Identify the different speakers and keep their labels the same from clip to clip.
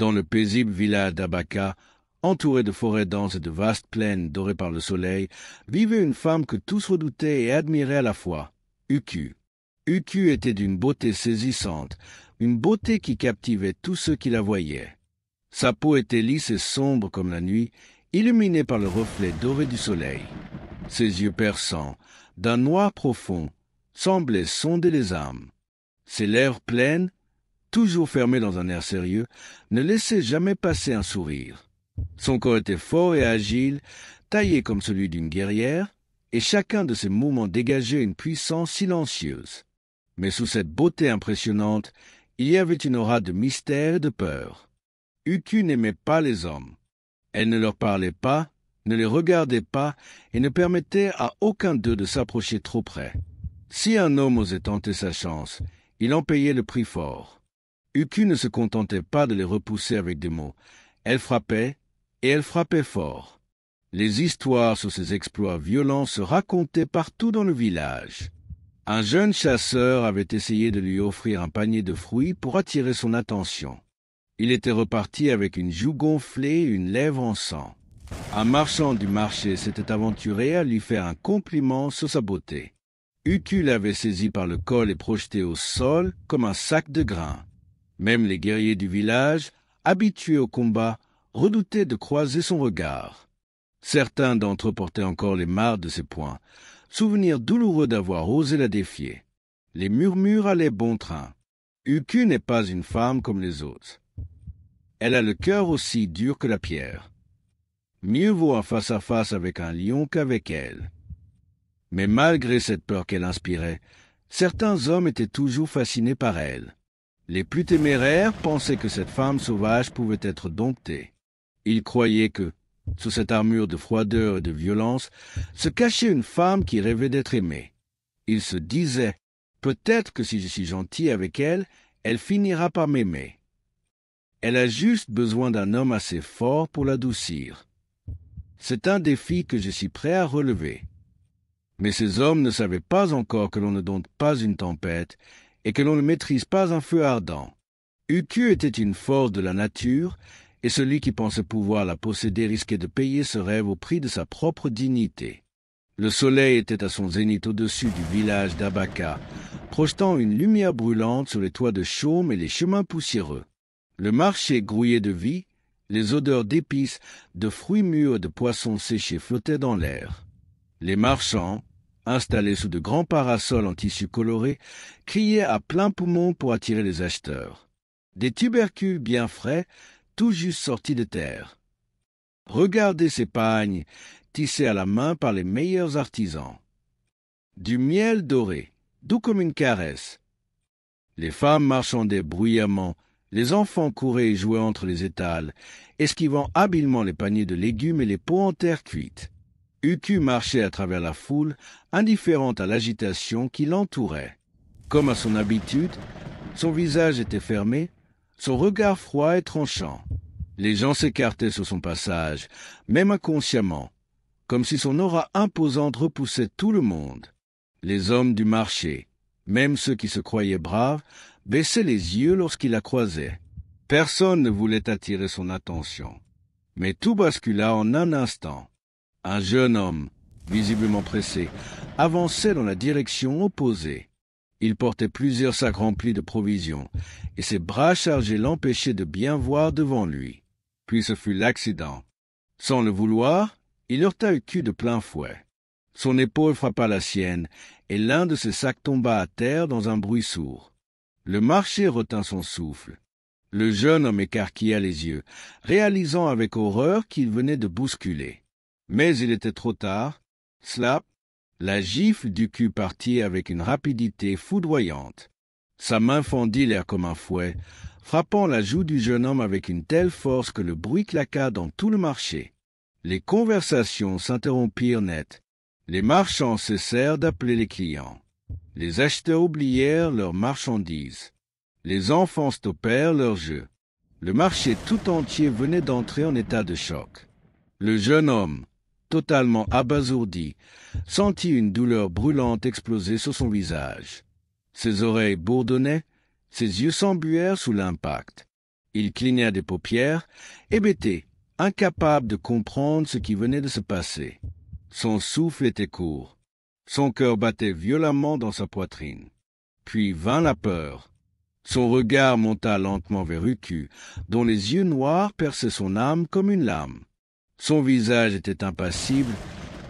Speaker 1: Dans le paisible village d'Abaka, entouré de forêts denses et de vastes plaines dorées par le soleil, vivait une femme que tous redoutaient et admiraient à la fois, Uku. Uku était d'une beauté saisissante, une beauté qui captivait tous ceux qui la voyaient. Sa peau était lisse et sombre comme la nuit, illuminée par le reflet doré du soleil. Ses yeux perçants, d'un noir profond, semblaient sonder les âmes. Ses lèvres pleines, toujours fermées dans un air sérieux, ne laissaient jamais passer un sourire. Son corps était fort et agile, taillé comme celui d'une guerrière, et chacun de ses mouvements dégageait une puissance silencieuse. Mais sous cette beauté impressionnante, il y avait une aura de mystère et de peur. Uku n'aimait pas les hommes. Elle ne leur parlait pas, ne les regardait pas et ne permettait à aucun d'eux de s'approcher trop près. Si un homme osait tenter sa chance, il en payait le prix fort. Uku ne se contentait pas de les repousser avec des mots. Elle frappait, et elle frappait fort. Les histoires sur ses exploits violents se racontaient partout dans le village. Un jeune chasseur avait essayé de lui offrir un panier de fruits pour attirer son attention. Il était reparti avec une joue gonflée et une lèvre en sang. Un marchand du marché s'était aventuré à lui faire un compliment sur sa beauté. Uku l'avait saisi par le col et projeté au sol comme un sac de grains. Même les guerriers du village, habitués au combat, redoutaient de croiser son regard. Certains d'entre eux portaient encore les marques de ses poings, souvenir douloureux d'avoir osé la défier. Les murmures allaient bon train. Uku n'est pas une femme comme les autres. Elle a le cœur aussi dur que la pierre. Mieux vaut un face-à-face avec un lion qu'avec elle. Mais malgré cette peur qu'elle inspirait, certains hommes étaient toujours fascinés par elle. Les plus téméraires pensaient que cette femme sauvage pouvait être domptée. Ils croyaient que, sous cette armure de froideur et de violence, se cachait une femme qui rêvait d'être aimée. Ils se disaient, peut-être que si je suis gentil avec elle, elle finira par m'aimer. Elle a juste besoin d'un homme assez fort pour l'adoucir. C'est un défi que je suis prêt à relever. Mais ces hommes ne savaient pas encore que l'on ne dompte pas une tempête et que l'on ne maîtrise pas un feu ardent. Uku était une force de la nature, et celui qui pensait pouvoir la posséder risquait de payer ce rêve au prix de sa propre dignité. Le soleil était à son zénith au-dessus du village d'Abaka, projetant une lumière brûlante sur les toits de chaume et les chemins poussiéreux. Le marché grouillait de vie, les odeurs d'épices, de fruits mûrs et de poissons séchés flottaient dans l'air. Les marchands, installés sous de grands parasols en tissu coloré, criaient à plein poumon pour attirer les acheteurs. Des tubercules bien frais, tout juste sortis de terre. Regardez ces pagnes, tissés à la main par les meilleurs artisans. Du miel doré, doux comme une caresse. Les femmes marchandaient bruyamment, les enfants couraient et jouaient entre les étals, esquivant habilement les paniers de légumes et les pots en terre cuite. Uku marchait à travers la foule, indifférente à l'agitation qui l'entourait. Comme à son habitude, son visage était fermé, son regard froid et tranchant. Les gens s'écartaient sur son passage, même inconsciemment, comme si son aura imposante repoussait tout le monde. Les hommes du marché, même ceux qui se croyaient braves, baissaient les yeux lorsqu'ils la croisaient. Personne ne voulait attirer son attention. Mais tout bascula en un instant. Un jeune homme, visiblement pressé, avançait dans la direction opposée. Il portait plusieurs sacs remplis de provisions, et ses bras chargés l'empêchaient de bien voir devant lui. Puis ce fut l'accident. Sans le vouloir, il heurta Uku de plein fouet. Son épaule frappa la sienne, et l'un de ses sacs tomba à terre dans un bruit sourd. Le marché retint son souffle. Le jeune homme écarquilla les yeux, réalisant avec horreur qu'il venait de bousculer. Mais il était trop tard. Slap! La gifle d'Uku partit avec une rapidité foudroyante. Sa main fendit l'air comme un fouet, frappant la joue du jeune homme avec une telle force que le bruit claqua dans tout le marché. Les conversations s'interrompirent net. Les marchands cessèrent d'appeler les clients. Les acheteurs oublièrent leurs marchandises. Les enfants stoppèrent leurs jeux. Le marché tout entier venait d'entrer en état de choc. Le jeune homme, totalement abasourdi, sentit une douleur brûlante exploser sur son visage. Ses oreilles bourdonnaient, ses yeux s'embuèrent sous l'impact. Il cligna des paupières, hébété, incapable de comprendre ce qui venait de se passer. Son souffle était court. Son cœur battait violemment dans sa poitrine. Puis vint la peur. Son regard monta lentement vers Uku, dont les yeux noirs perçaient son âme comme une lame. Son visage était impassible,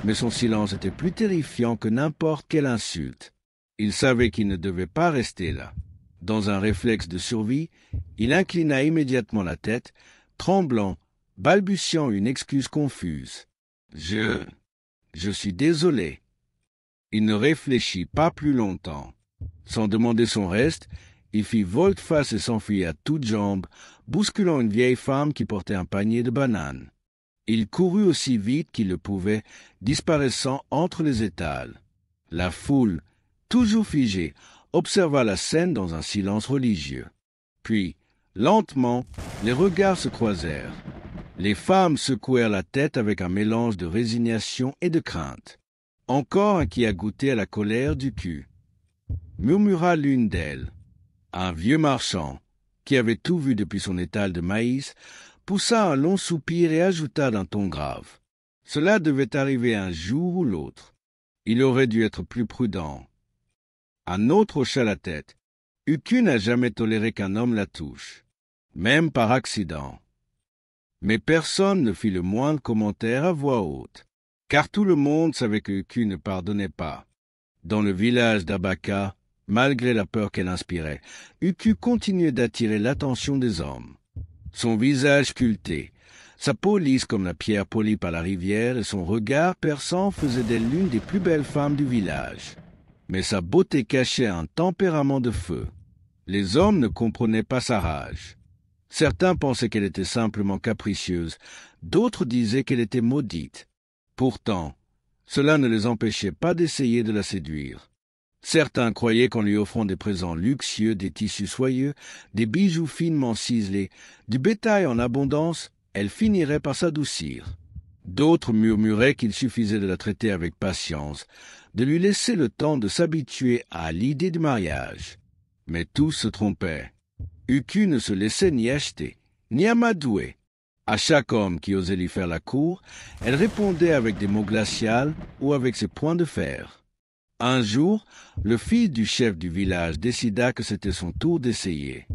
Speaker 1: mais son silence était plus terrifiant que n'importe quelle insulte. Il savait qu'il ne devait pas rester là. Dans un réflexe de survie, il inclina immédiatement la tête, tremblant, balbutiant une excuse confuse. « Je suis désolé. » Il ne réfléchit pas plus longtemps. Sans demander son reste, il fit volte-face et s'enfuit à toutes jambes, bousculant une vieille femme qui portait un panier de bananes. Il courut aussi vite qu'il le pouvait, disparaissant entre les étals. La foule, toujours figée, observa la scène dans un silence religieux. Puis, lentement, les regards se croisèrent. Les femmes secouèrent la tête avec un mélange de résignation et de crainte. Encore un qui a goûté à la colère du cul, murmura l'une d'elles. Un vieux marchand, qui avait tout vu depuis son étal de maïs, poussa un long soupir et ajouta d'un ton grave. Cela devait arriver un jour ou l'autre. Il aurait dû être plus prudent. Un autre hocha la tête. Uku n'a jamais toléré qu'un homme la touche, même par accident. Mais personne ne fit le moindre commentaire à voix haute, car tout le monde savait que Uku ne pardonnait pas. Dans le village d'Abaka, malgré la peur qu'elle inspirait, Uku continuait d'attirer l'attention des hommes. Son visage sculpté, sa peau lisse comme la pierre polie par la rivière et son regard perçant faisaient d'elle l'une des plus belles femmes du village. Mais sa beauté cachait un tempérament de feu. Les hommes ne comprenaient pas sa rage. Certains pensaient qu'elle était simplement capricieuse, d'autres disaient qu'elle était maudite. Pourtant, cela ne les empêchait pas d'essayer de la séduire. Certains croyaient qu'en lui offrant des présents luxueux, des tissus soyeux, des bijoux finement ciselés, du bétail en abondance, elle finirait par s'adoucir. D'autres murmuraient qu'il suffisait de la traiter avec patience, de lui laisser le temps de s'habituer à l'idée du mariage. Mais tous se trompaient. Uku ne se laissait ni acheter, ni amadouer. À chaque homme qui osait lui faire la cour, elle répondait avec des mots glacials ou avec ses poings de fer. Un jour, le fils du chef du village décida que c'était son tour d'essayer.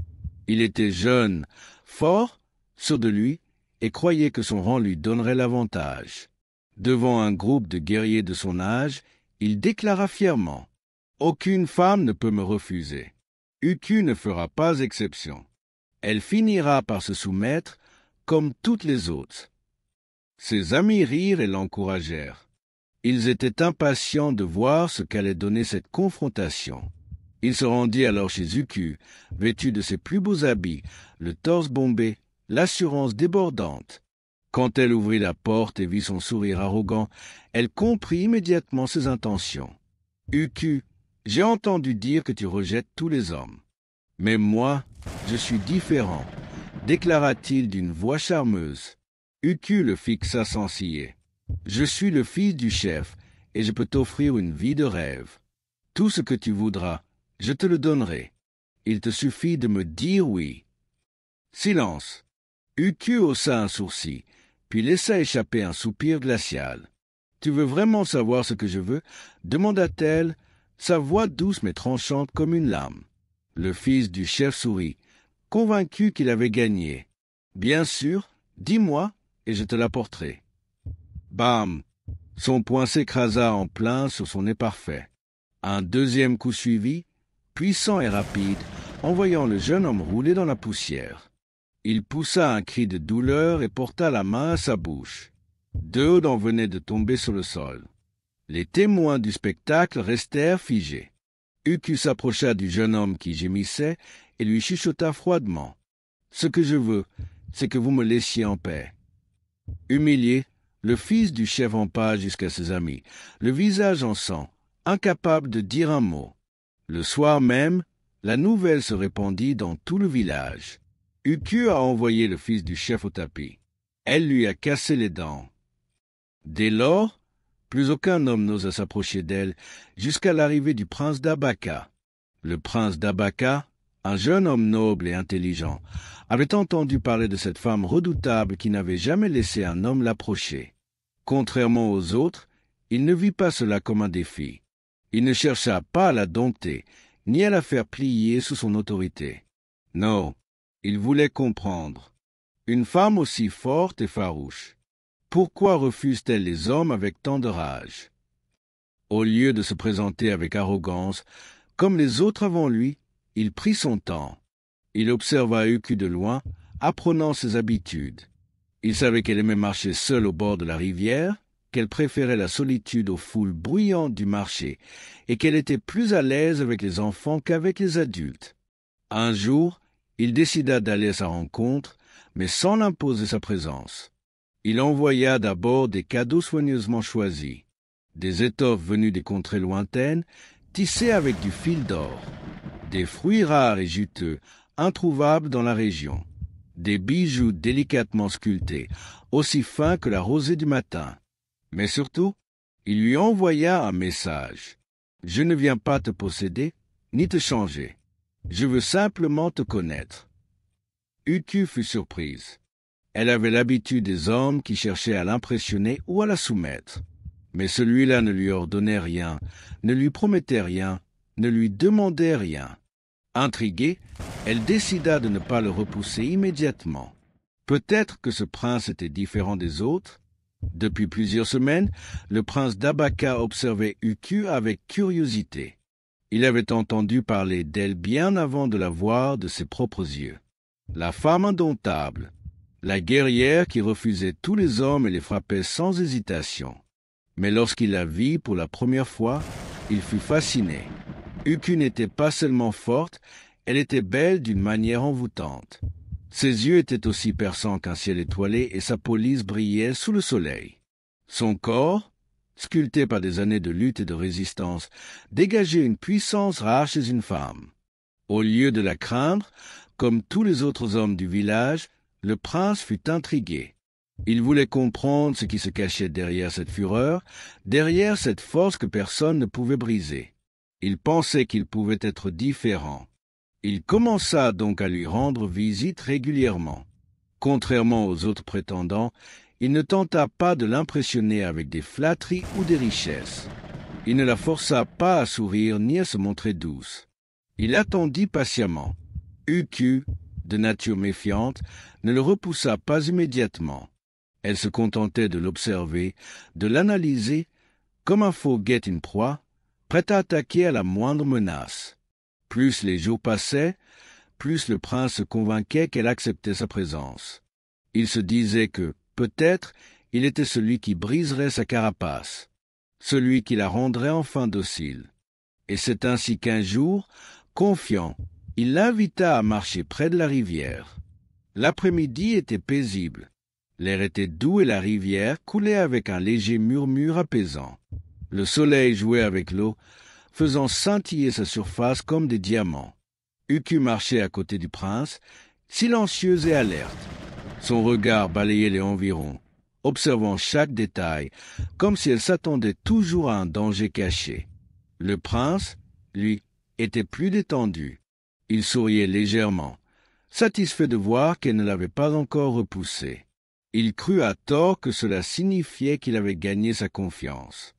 Speaker 1: Il était jeune, fort, sûr de lui, et croyait que son rang lui donnerait l'avantage. Devant un groupe de guerriers de son âge, il déclara fièrement « Aucune femme ne peut me refuser. Uku ne fera pas exception. Elle finira par se soumettre comme toutes les autres. » Ses amis rirent et l'encouragèrent. Ils étaient impatients de voir ce qu'allait donner cette confrontation. Il se rendit alors chez Uku, vêtu de ses plus beaux habits, le torse bombé, l'assurance débordante. Quand elle ouvrit la porte et vit son sourire arrogant, elle comprit immédiatement ses intentions. « Uku, j'ai entendu dire que tu rejettes tous les hommes. Mais moi, je suis différent, » déclara-t-il d'une voix charmeuse. Uku le fixa sans ciller. « Je suis le fils du chef, et je peux t'offrir une vie de rêve. Tout ce que tu voudras, je te le donnerai. Il te suffit de me dire oui. » Silence. Uku haussa un sourcil, puis laissa échapper un soupir glacial. « Tu veux vraiment savoir ce que je veux ?» demanda-t-elle, sa voix douce mais tranchante comme une lame. Le fils du chef sourit, convaincu qu'il avait gagné. « Bien sûr, dis-moi, et je te l'apporterai. » Bam! Son poing s'écrasa en plein sur son nez parfait. Un deuxième coup suivit, puissant et rapide, envoyant le jeune homme rouler dans la poussière. Il poussa un cri de douleur et porta la main à sa bouche. Deux dents venaient de tomber sur le sol. Les témoins du spectacle restèrent figés. Uku s'approcha du jeune homme qui gémissait et lui chuchota froidement. « Ce que je veux, c'est que vous me laissiez en paix. » Humilié, le fils du chef en pâle jusqu'à ses amis, le visage en sang, incapable de dire un mot. Le soir même, la nouvelle se répandit dans tout le village. Uku a envoyé le fils du chef au tapis. Elle lui a cassé les dents. Dès lors, plus aucun homme n'osa s'approcher d'elle jusqu'à l'arrivée du prince d'Abaka. Le prince d'Abaka, un jeune homme noble et intelligent, avait entendu parler de cette femme redoutable qui n'avait jamais laissé un homme l'approcher. Contrairement aux autres, il ne vit pas cela comme un défi. Il ne chercha pas à la dompter, ni à la faire plier sous son autorité. Non, il voulait comprendre. Une femme aussi forte et farouche, pourquoi refuse-t-elle les hommes avec tant de rage? Au lieu de se présenter avec arrogance, comme les autres avant lui, il prit son temps. Il observa Uku de loin, apprenant ses habitudes. Il savait qu'elle aimait marcher seule au bord de la rivière, qu'elle préférait la solitude aux foules bruyantes du marché, et qu'elle était plus à l'aise avec les enfants qu'avec les adultes. Un jour, il décida d'aller à sa rencontre, mais sans l'imposer sa présence. Il envoya d'abord des cadeaux soigneusement choisis, des étoffes venues des contrées lointaines, tissées avec du fil d'or, des fruits rares et juteux, introuvables dans la région, des bijoux délicatement sculptés, aussi fins que la rosée du matin. Mais surtout, il lui envoya un message. « Je ne viens pas te posséder, ni te changer. Je veux simplement te connaître. » Uku fut surprise. Elle avait l'habitude des hommes qui cherchaient à l'impressionner ou à la soumettre. Mais celui-là ne lui ordonnait rien, ne lui promettait rien, ne lui demandait rien. Intriguée, elle décida de ne pas le repousser immédiatement. Peut-être que ce prince était différent des autres. Depuis plusieurs semaines, le prince d'Abaka observait Uku avec curiosité. Il avait entendu parler d'elle bien avant de la voir de ses propres yeux. La femme indomptable, la guerrière qui refusait tous les hommes et les frappait sans hésitation. Mais lorsqu'il la vit pour la première fois, il fut fasciné. Uku n'était pas seulement forte, elle était belle d'une manière envoûtante. Ses yeux étaient aussi perçants qu'un ciel étoilé et sa police brillait sous le soleil. Son corps, sculpté par des années de lutte et de résistance, dégageait une puissance rare chez une femme. Au lieu de la craindre, comme tous les autres hommes du village, le prince fut intrigué. Il voulait comprendre ce qui se cachait derrière cette fureur, derrière cette force que personne ne pouvait briser. Il pensait qu'il pouvait être différent. Il commença donc à lui rendre visite régulièrement. Contrairement aux autres prétendants, il ne tenta pas de l'impressionner avec des flatteries ou des richesses. Il ne la força pas à sourire ni à se montrer douce. Il attendit patiemment. Uku, de nature méfiante, ne le repoussa pas immédiatement. Elle se contentait de l'observer, de l'analyser, comme un faux guette une proie, prêt à attaquer à la moindre menace. Plus les jours passaient, plus le prince se convainquait qu'elle acceptait sa présence. Il se disait que, peut-être, il était celui qui briserait sa carapace, celui qui la rendrait enfin docile. Et c'est ainsi qu'un jour, confiant, il l'invita à marcher près de la rivière. L'après-midi était paisible. L'air était doux et la rivière coulait avec un léger murmure apaisant. Le soleil jouait avec l'eau, faisant scintiller sa surface comme des diamants. Uku marchait à côté du prince, silencieuse et alerte. Son regard balayait les environs, observant chaque détail, comme si elle s'attendait toujours à un danger caché. Le prince, lui, était plus détendu. Il souriait légèrement, satisfait de voir qu'elle ne l'avait pas encore repoussé. Il crut à tort que cela signifiait qu'il avait gagné sa confiance.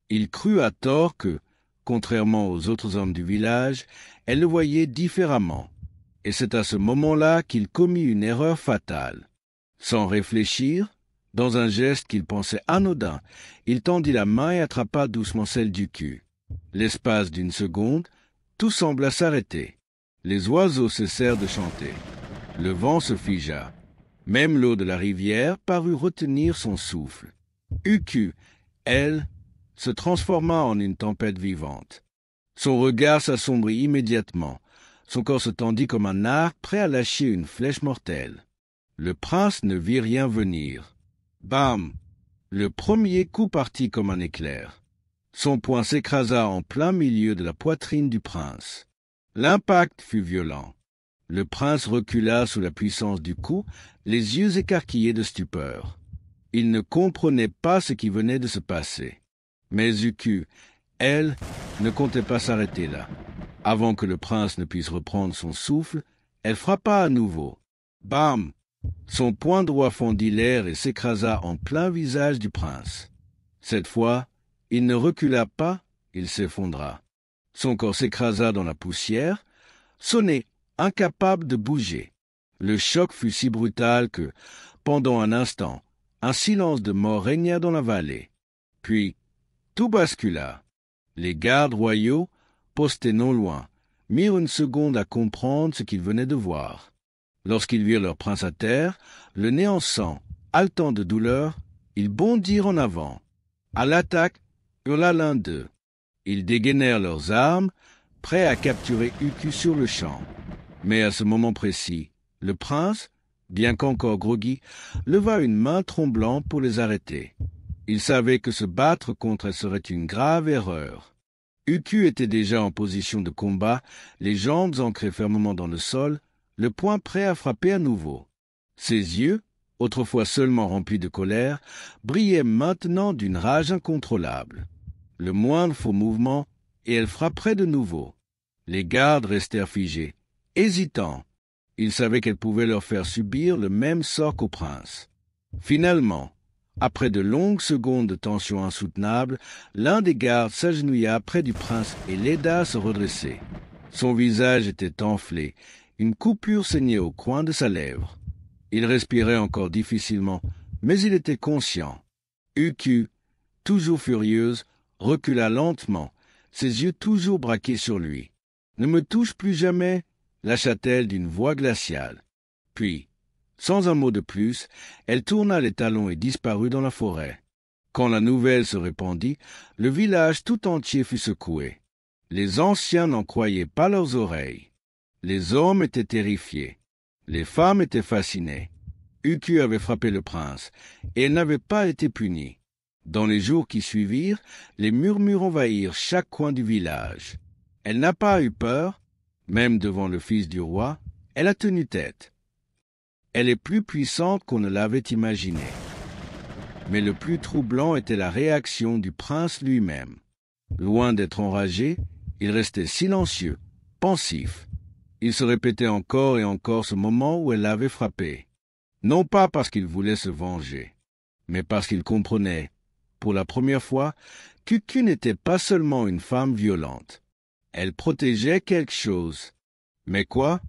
Speaker 1: Il crut à tort que, contrairement aux autres hommes du village, elle le voyait différemment. Et c'est à ce moment-là qu'il commit une erreur fatale. Sans réfléchir, dans un geste qu'il pensait anodin, il tendit la main et attrapa doucement celle d'Uku. L'espace d'une seconde, tout sembla s'arrêter. Les oiseaux cessèrent de chanter. Le vent se figea. Même l'eau de la rivière parut retenir son souffle. Uku, elle, se transforma en une tempête vivante. Son regard s'assombrit immédiatement. Son corps se tendit comme un arc prêt à lâcher une flèche mortelle. Le prince ne vit rien venir. Bam! Le premier coup partit comme un éclair. Son poing s'écrasa en plein milieu de la poitrine du prince. L'impact fut violent. Le prince recula sous la puissance du coup, les yeux écarquillés de stupeur. Il ne comprenait pas ce qui venait de se passer. Mais Uku, elle, ne comptait pas s'arrêter là. Avant que le prince ne puisse reprendre son souffle, elle frappa à nouveau. Bam! Son poing droit fendit l'air et s'écrasa en plein visage du prince. Cette fois, il ne recula pas, il s'effondra. Son corps s'écrasa dans la poussière, sonné, incapable de bouger. Le choc fut si brutal que, pendant un instant, un silence de mort régna dans la vallée. Puis, tout bascula. Les gardes royaux, postés non loin, mirent une seconde à comprendre ce qu'ils venaient de voir. Lorsqu'ils virent leur prince à terre, le nez en sang, haletant de douleur, ils bondirent en avant. À l'attaque, hurla l'un d'eux. Ils dégainèrent leurs armes, prêts à capturer Uku sur le champ. Mais à ce moment précis, le prince, bien qu'encore groggy, leva une main tremblante pour les arrêter. Il savait que se battre contre elle serait une grave erreur. Uku était déjà en position de combat, les jambes ancrées fermement dans le sol, le poing prêt à frapper à nouveau. Ses yeux, autrefois seulement remplis de colère, brillaient maintenant d'une rage incontrôlable. Le moindre faux mouvement, et elle frapperait de nouveau. Les gardes restèrent figés, hésitants. Ils savaient qu'elle pouvait leur faire subir le même sort qu'au prince. Finalement, après de longues secondes de tension insoutenable, l'un des gardes s'agenouilla près du prince et l'aida à se redresser. Son visage était enflé, une coupure saignait au coin de sa lèvre. Il respirait encore difficilement, mais il était conscient. Uku, toujours furieuse, recula lentement, ses yeux toujours braqués sur lui. « Ne me touche plus jamais !» lâcha-t-elle d'une voix glaciale. Puis, sans un mot de plus, elle tourna les talons et disparut dans la forêt. Quand la nouvelle se répandit, le village tout entier fut secoué. Les anciens n'en croyaient pas leurs oreilles. Les hommes étaient terrifiés. Les femmes étaient fascinées. Uku avait frappé le prince, et elle n'avait pas été punie. Dans les jours qui suivirent, les murmures envahirent chaque coin du village. Elle n'a pas eu peur, même devant le fils du roi, elle a tenu tête. Elle est plus puissante qu'on ne l'avait imaginé. Mais le plus troublant était la réaction du prince lui-même. Loin d'être enragé, il restait silencieux, pensif. Il se répétait encore et encore ce moment où elle l'avait frappé. Non pas parce qu'il voulait se venger, mais parce qu'il comprenait, pour la première fois, qu'Uku n'était pas seulement une femme violente. Elle protégeait quelque chose. Mais quoi?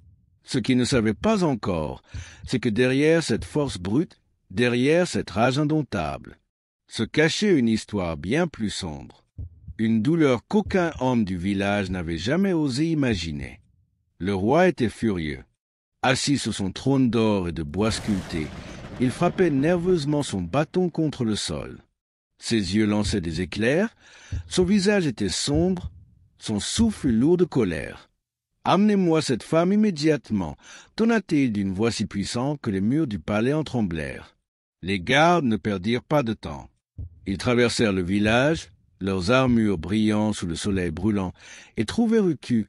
Speaker 1: Ce qu'il ne savait pas encore, c'est que derrière cette force brute, derrière cette rage indomptable, se cachait une histoire bien plus sombre. Une douleur qu'aucun homme du village n'avait jamais osé imaginer. Le roi était furieux. Assis sur son trône d'or et de bois sculpté, il frappait nerveusement son bâton contre le sol. Ses yeux lançaient des éclairs, son visage était sombre, son souffle fut lourd de colère. « Amenez-moi cette femme immédiatement » tonna-t-il d'une voix si puissante que les murs du palais en tremblèrent. Les gardes ne perdirent pas de temps. Ils traversèrent le village, leurs armures brillant sous le soleil brûlant, et trouvèrent Uku,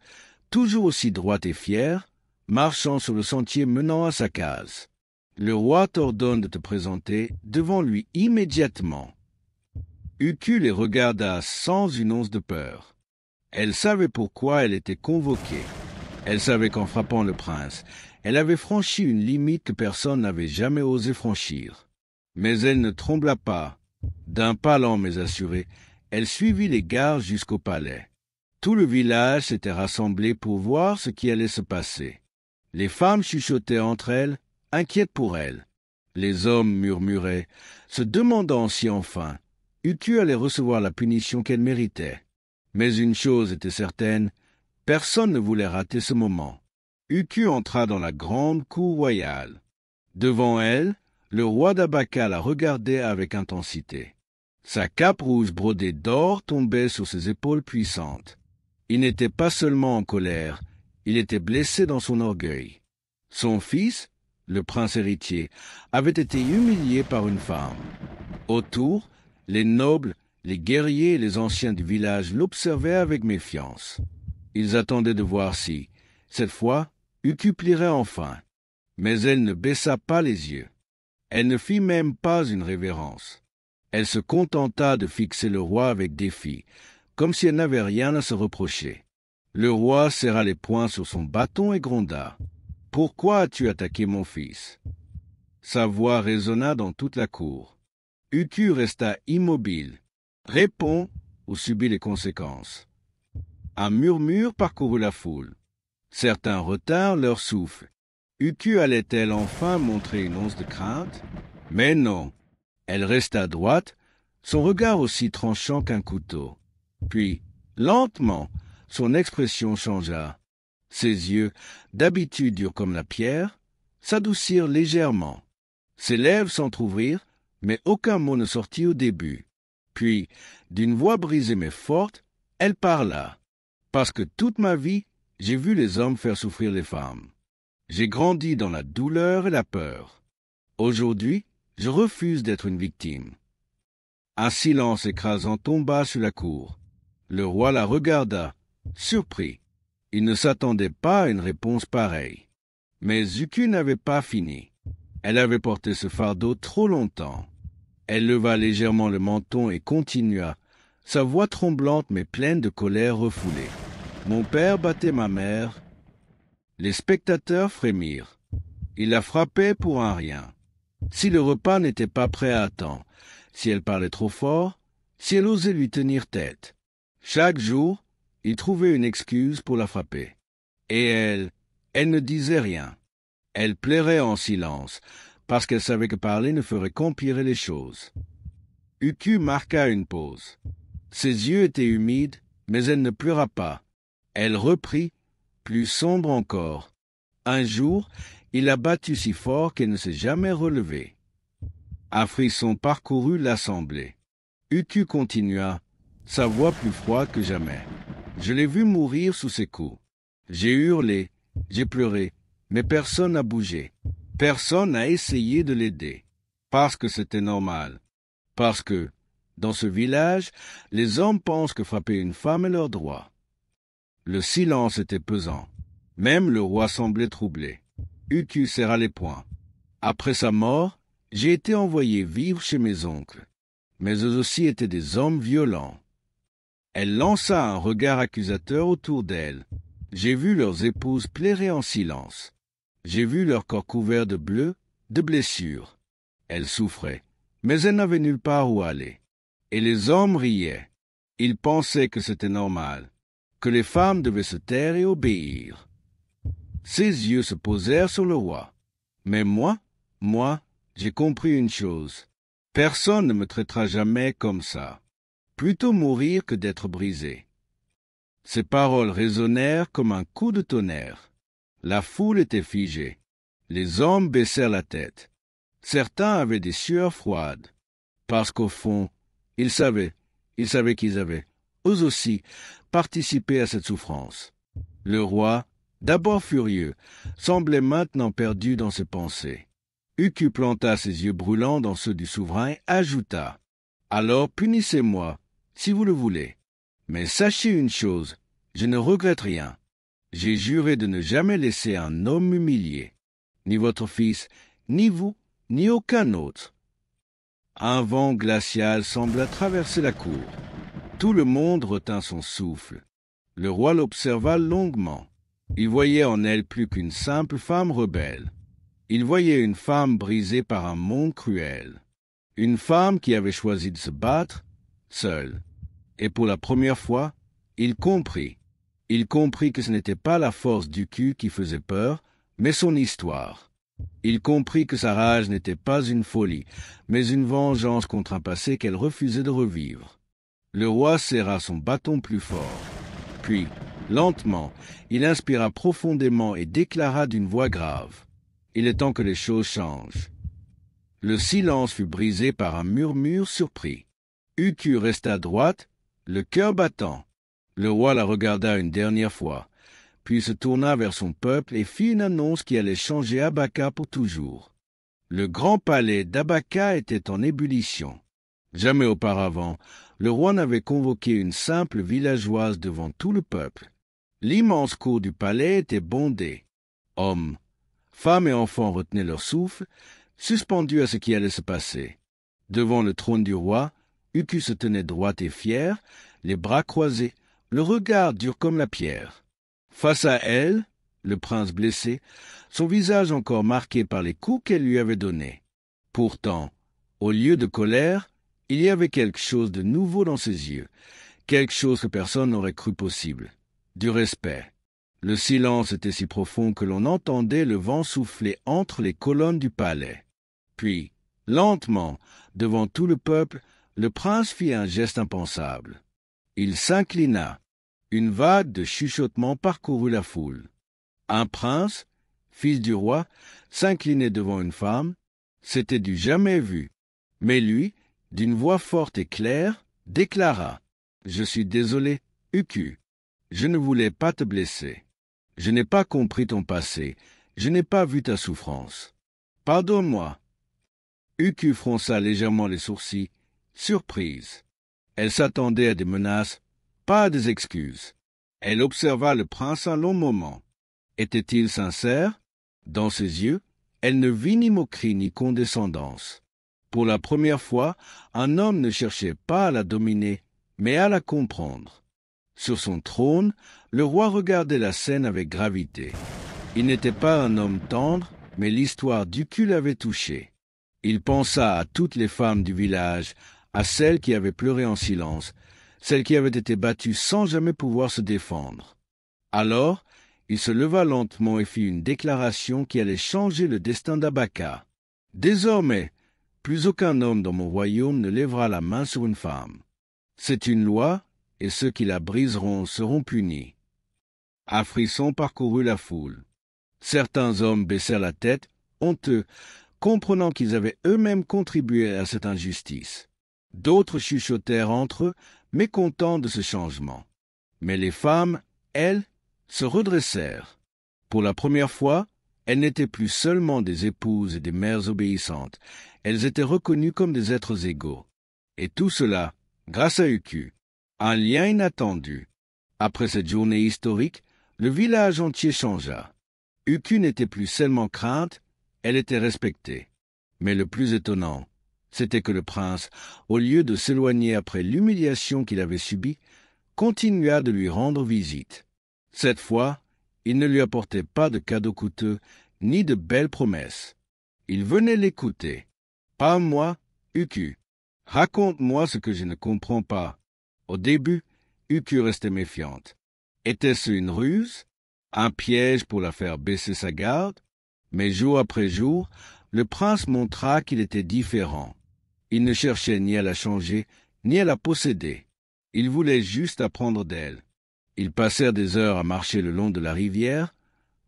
Speaker 1: toujours aussi droite et fière, marchant sur le sentier menant à sa case. « Le roi t'ordonne de te présenter devant lui immédiatement. » Uku les regarda sans une once de peur. Elle savait pourquoi elle était convoquée. Elle savait qu'en frappant le prince, elle avait franchi une limite que personne n'avait jamais osé franchir. Mais elle ne trembla pas. D'un pas lent mais assuré, elle suivit les gardes jusqu'au palais. Tout le village s'était rassemblé pour voir ce qui allait se passer. Les femmes chuchotaient entre elles, inquiètes pour elle. Les hommes murmuraient, se demandant si enfin, Uku allait recevoir la punition qu'elle méritait. Mais une chose était certaine, personne ne voulait rater ce moment. Uku entra dans la grande cour royale. Devant elle, le roi d'Abaka la regardait avec intensité. Sa cape rouge brodée d'or tombait sur ses épaules puissantes. Il n'était pas seulement en colère, il était blessé dans son orgueil. Son fils, le prince héritier, avait été humilié par une femme. Autour, les nobles, les guerriers et les anciens du village l'observaient avec méfiance. Ils attendaient de voir si, cette fois, Uku plierait enfin. Mais elle ne baissa pas les yeux. Elle ne fit même pas une révérence. Elle se contenta de fixer le roi avec défi, comme si elle n'avait rien à se reprocher. Le roi serra les poings sur son bâton et gronda. « Pourquoi as-tu attaqué mon fils ?» Sa voix résonna dans toute la cour. Uku resta immobile. Réponds ou subis les conséquences. Un murmure parcourut la foule. Certains retinrent leur souffle. Uku allait-elle enfin montrer une once de crainte? Mais non. Elle resta droite, son regard aussi tranchant qu'un couteau. Puis, lentement, son expression changea. Ses yeux, d'habitude durs comme la pierre, s'adoucirent légèrement. Ses lèvres s'entr'ouvrirent, mais aucun mot ne sortit au début. Puis, d'une voix brisée mais forte, elle parla. Parce que toute ma vie, j'ai vu les hommes faire souffrir les femmes. J'ai grandi dans la douleur et la peur. Aujourd'hui, je refuse d'être une victime. Un silence écrasant tomba sur la cour. Le roi la regarda, surpris. Il ne s'attendait pas à une réponse pareille. Mais Uku n'avait pas fini. Elle avait porté ce fardeau trop longtemps. Elle leva légèrement le menton et continua, sa voix tremblante mais pleine de colère refoulée. Mon père battait ma mère. Les spectateurs frémirent. Il la frappait pour un rien. Si le repas n'était pas prêt à temps, si elle parlait trop fort, si elle osait lui tenir tête. Chaque jour, il trouvait une excuse pour la frapper. Et elle ne disait rien. Elle plairait en silence, parce qu'elle savait que parler ne ferait qu'empirer les choses. Uku marqua une pause. Ses yeux étaient humides, mais elle ne pleura pas. Elle reprit, plus sombre encore. Un jour, il l'a battue si fort qu'elle ne s'est jamais relevée. Un frisson parcourut l'assemblée. Uku continua, sa voix plus froide que jamais. Je l'ai vu mourir sous ses coups. J'ai hurlé, j'ai pleuré, mais personne n'a bougé. Personne n'a essayé de l'aider. Parce que c'était normal. Parce que, dans ce village, les hommes pensent que frapper une femme est leur droit. Le silence était pesant. Même le roi semblait troublé. Uku serra les poings. Après sa mort, j'ai été envoyé vivre chez mes oncles. Mais eux aussi étaient des hommes violents. Elle lança un regard accusateur autour d'elle. J'ai vu leurs épouses plairer en silence. J'ai vu leur corps couvert de bleu, de blessures. Elles souffraient, mais elles n'avaient nulle part où aller. Et les hommes riaient. Ils pensaient que c'était normal, que les femmes devaient se taire et obéir. Ses yeux se posèrent sur le roi. Mais moi, j'ai compris une chose. Personne ne me traitera jamais comme ça. Plutôt mourir que d'être brisé. Ces paroles résonnèrent comme un coup de tonnerre. La foule était figée. Les hommes baissèrent la tête. Certains avaient des sueurs froides. Parce qu'au fond, ils savaient qu'ils avaient, eux aussi, participé à cette souffrance. Le roi, d'abord furieux, semblait maintenant perdu dans ses pensées. Uku planta ses yeux brûlants dans ceux du souverain et ajouta « Alors punissez-moi, si vous le voulez. Mais sachez une chose, je ne regrette rien. J'ai juré de ne jamais laisser un homme humilié, ni votre fils, ni vous, ni aucun autre. » Un vent glacial sembla traverser la cour. Tout le monde retint son souffle. Le roi l'observa longuement. Il voyait en elle plus qu'une simple femme rebelle. Il voyait une femme brisée par un monde cruel. Une femme qui avait choisi de se battre, seule. Et pour la première fois, il comprit. Il comprit que ce n'était pas la force d'Uku qui faisait peur, mais son histoire. Il comprit que sa rage n'était pas une folie, mais une vengeance contre un passé qu'elle refusait de revivre. Le roi serra son bâton plus fort. Puis, lentement, il inspira profondément et déclara d'une voix grave. Il est temps que les choses changent. Le silence fut brisé par un murmure surpris. Uku resta droite, le cœur battant. Le roi la regarda une dernière fois, puis se tourna vers son peuple et fit une annonce qui allait changer Abaka pour toujours. Le grand palais d'Abaka était en ébullition. Jamais auparavant, le roi n'avait convoqué une simple villageoise devant tout le peuple. L'immense cour du palais était bondée. Hommes, femmes et enfants retenaient leur souffle, suspendus à ce qui allait se passer. Devant le trône du roi, Uku se tenait droite et fière, les bras croisés, le regard dur comme la pierre. Face à elle, le prince blessé, son visage encore marqué par les coups qu'elle lui avait donnés. Pourtant, au lieu de colère, il y avait quelque chose de nouveau dans ses yeux, quelque chose que personne n'aurait cru possible, du respect. Le silence était si profond que l'on entendait le vent souffler entre les colonnes du palais. Puis, lentement, devant tout le peuple, le prince fit un geste impensable. Il s'inclina. Une vague de chuchotements parcourut la foule. Un prince, fils du roi, s'inclinait devant une femme, c'était du jamais vu. Mais lui, d'une voix forte et claire, déclara « Je suis désolé, Uku. Je ne voulais pas te blesser. Je n'ai pas compris ton passé. Je n'ai pas vu ta souffrance. Pardonne-moi. » Uku fronça légèrement les sourcils, surprise. Elle s'attendait à des menaces, pas à des excuses. Elle observa le prince un long moment. Était-il sincère? Dans ses yeux, elle ne vit ni moquerie ni condescendance. Pour la première fois, un homme ne cherchait pas à la dominer, mais à la comprendre. Sur son trône, le roi regardait la scène avec gravité. Il n'était pas un homme tendre, mais l'histoire d'Uku l'avait touché. Il pensa à toutes les femmes du village, à celles qui avaient pleuré en silence, celles qui avaient été battues sans jamais pouvoir se défendre. Alors, il se leva lentement et fit une déclaration qui allait changer le destin d'Abaka. « Désormais, plus aucun homme dans mon royaume ne lèvera la main sur une femme. C'est une loi, et ceux qui la briseront seront punis. » Un frisson parcourut la foule. Certains hommes baissèrent la tête, honteux, comprenant qu'ils avaient eux-mêmes contribué à cette injustice. D'autres chuchotèrent entre eux, mécontents de ce changement. Mais les femmes, elles, se redressèrent. Pour la première fois, elles n'étaient plus seulement des épouses et des mères obéissantes, elles étaient reconnues comme des êtres égaux. Et tout cela, grâce à Uku. Un lien inattendu. Après cette journée historique, le village entier changea. Uku n'était plus seulement crainte, elle était respectée. Mais le plus étonnant, c'était que le prince, au lieu de s'éloigner après l'humiliation qu'il avait subie, continua de lui rendre visite. Cette fois, il ne lui apportait pas de cadeaux coûteux, ni de belles promesses. Il venait l'écouter. « Parle-moi, Uku. Raconte-moi ce que je ne comprends pas. » Au début, Uku restait méfiante. Était-ce une ruse? Un piège pour la faire baisser sa garde? Mais jour après jour, le prince montra qu'il était différent. Il ne cherchait ni à la changer, ni à la posséder. Il voulait juste apprendre d'elle. Ils passèrent des heures à marcher le long de la rivière,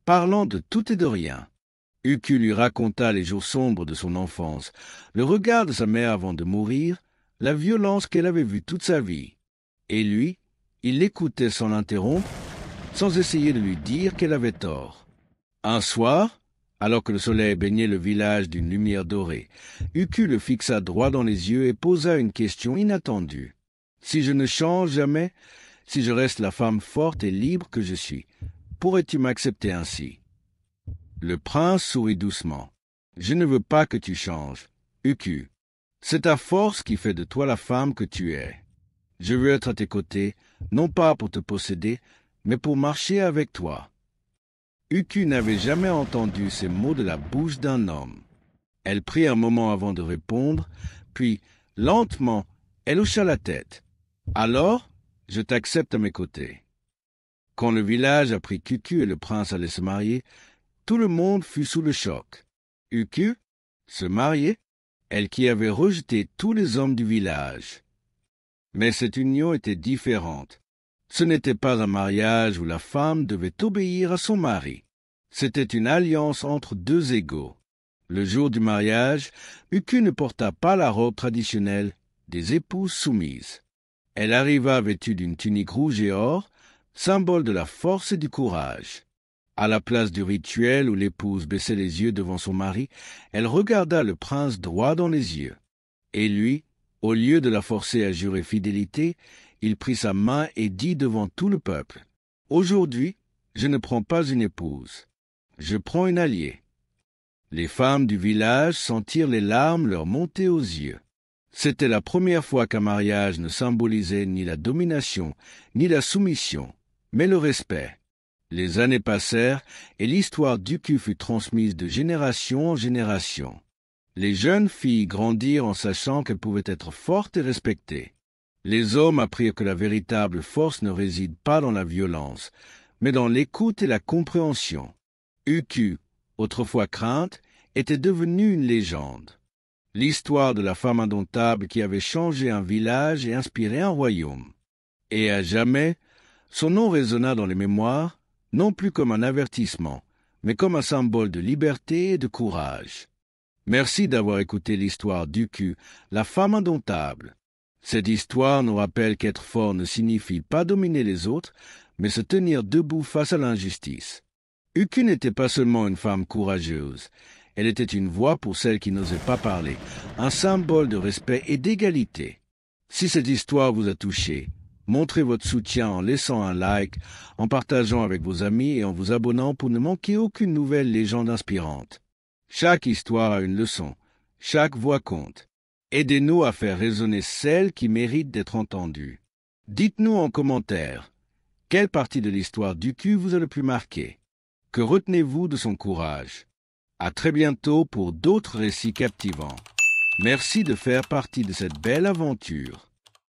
Speaker 1: parlant de tout et de rien. Uku lui raconta les jours sombres de son enfance, le regard de sa mère avant de mourir, la violence qu'elle avait vue toute sa vie. Et lui, il l'écoutait sans l'interrompre, sans essayer de lui dire qu'elle avait tort. Un soir, alors que le soleil baignait le village d'une lumière dorée, Uku le fixa droit dans les yeux et posa une question inattendue. « Si je ne change jamais, si je reste la femme forte et libre que je suis, pourrais-tu m'accepter ainsi ?» Le prince sourit doucement. « Je ne veux pas que tu changes, Uku. C'est ta force qui fait de toi la femme que tu es. Je veux être à tes côtés, non pas pour te posséder, mais pour marcher avec toi. » Uku n'avait jamais entendu ces mots de la bouche d'un homme. Elle prit un moment avant de répondre, puis, lentement, elle hocha la tête. « Alors, je t'accepte à mes côtés. » Quand le village apprit qu'Uku et le prince allaient se marier, tout le monde fut sous le choc. Uku se marier, elle qui avait rejeté tous les hommes du village. Mais cette union était différente. Ce n'était pas un mariage où la femme devait obéir à son mari. C'était une alliance entre deux égaux. Le jour du mariage, Uku ne porta pas la robe traditionnelle des épouses soumises. Elle arriva vêtue d'une tunique rouge et or, symbole de la force et du courage. À la place du rituel où l'épouse baissait les yeux devant son mari, elle regarda le prince droit dans les yeux. Et lui, au lieu de la forcer à jurer fidélité, il prit sa main et dit devant tout le peuple, « Aujourd'hui, je ne prends pas une épouse, je prends une alliée. » Les femmes du village sentirent les larmes leur monter aux yeux. C'était la première fois qu'un mariage ne symbolisait ni la domination, ni la soumission, mais le respect. Les années passèrent et l'histoire d'Uku fut transmise de génération en génération. Les jeunes filles grandirent en sachant qu'elles pouvaient être fortes et respectées. Les hommes apprirent que la véritable force ne réside pas dans la violence, mais dans l'écoute et la compréhension. Uku, autrefois crainte, était devenue une légende. L'histoire de la femme indomptable qui avait changé un village et inspiré un royaume. Et à jamais, son nom résonna dans les mémoires, non plus comme un avertissement, mais comme un symbole de liberté et de courage. Merci d'avoir écouté l'histoire d'Uku, la femme indomptable. Cette histoire nous rappelle qu'être fort ne signifie pas dominer les autres, mais se tenir debout face à l'injustice. Uku n'était pas seulement une femme courageuse, elle était une voix pour celles qui n'osaient pas parler, un symbole de respect et d'égalité. Si cette histoire vous a touché, montrez votre soutien en laissant un like, en partageant avec vos amis et en vous abonnant pour ne manquer aucune nouvelle légende inspirante. Chaque histoire a une leçon, chaque voix compte. Aidez-nous à faire résonner celles qui méritent d'être entendues. Dites-nous en commentaire, quelle partie de l'histoire d'Uku vous a le plus marqué? Que retenez-vous de son courage? À très bientôt pour d'autres récits captivants. Merci de faire partie de cette belle aventure.